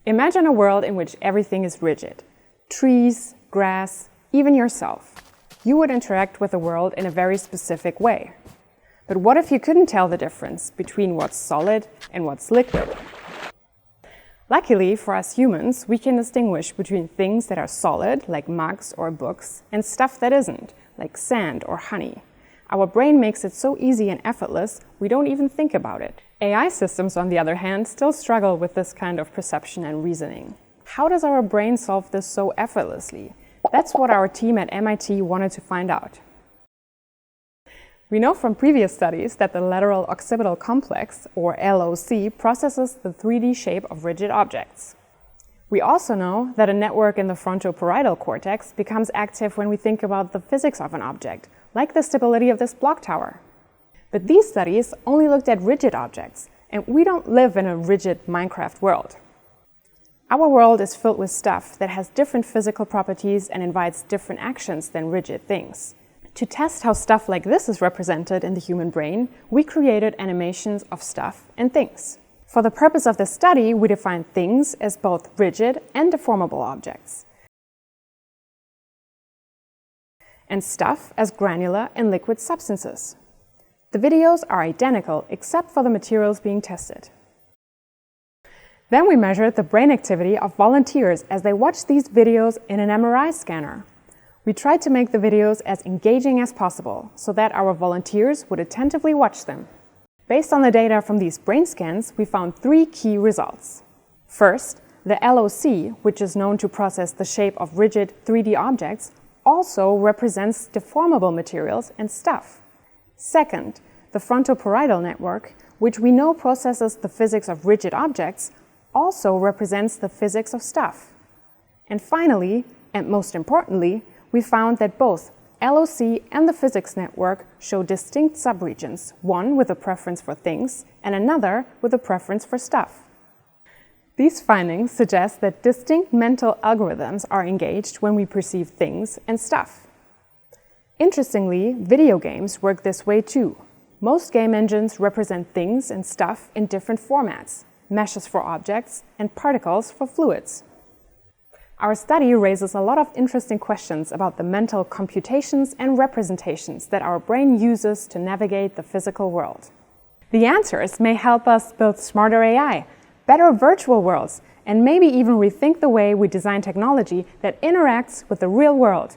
Imagine a world in which everything is rigid. Trees, grass, even yourself. You would interact with the world in a very specific way. But what if you couldn't tell the difference between what's solid and what's liquid? Luckily for us humans, we can distinguish between things that are solid, like mugs or books, and stuff that isn't, like sand or honey. Our brain makes it so easy and effortless, we don't even think about it. AI systems, on the other hand, still struggle with this kind of perception and reasoning. How does our brain solve this so effortlessly? That's what our team at MIT wanted to find out. We know from previous studies that the lateral occipital complex, or LOC, processes the 3D shape of rigid objects. We also know that a network in the frontoparietal cortex becomes active when we think about the physics of an object, like the stability of this block tower. But these studies only looked at rigid objects, and we don't live in a rigid Minecraft world. Our world is filled with stuff that has different physical properties and invites different actions than rigid things. To test how stuff like this is represented in the human brain, we created animations of stuff and things. For the purpose of this study, we defined things as both rigid and deformable objects, and stuff as granular and liquid substances. The videos are identical except for the materials being tested. Then we measured the brain activity of volunteers as they watched these videos in an MRI scanner. We tried to make the videos as engaging as possible so that our volunteers would attentively watch them. Based on the data from these brain scans, we found 3 key results. First, the LOC, which is known to process the shape of rigid 3D objects, also represents deformable materials and stuff. Second, the frontoparietal network, which we know processes the physics of rigid objects, also represents the physics of stuff. And finally, and most importantly, we found that both LOC and the physics network show distinct subregions, one with a preference for things and another with a preference for stuff. These findings suggest that distinct mental algorithms are engaged when we perceive things and stuff. Interestingly, video games work this way too. Most game engines represent things and stuff in different formats: meshes for objects and particles for fluids. Our study raises a lot of interesting questions about the mental computations and representations that our brain uses to navigate the physical world. The answers may help us build smarter AI, better virtual worlds, and maybe even rethink the way we design technology that interacts with the real world.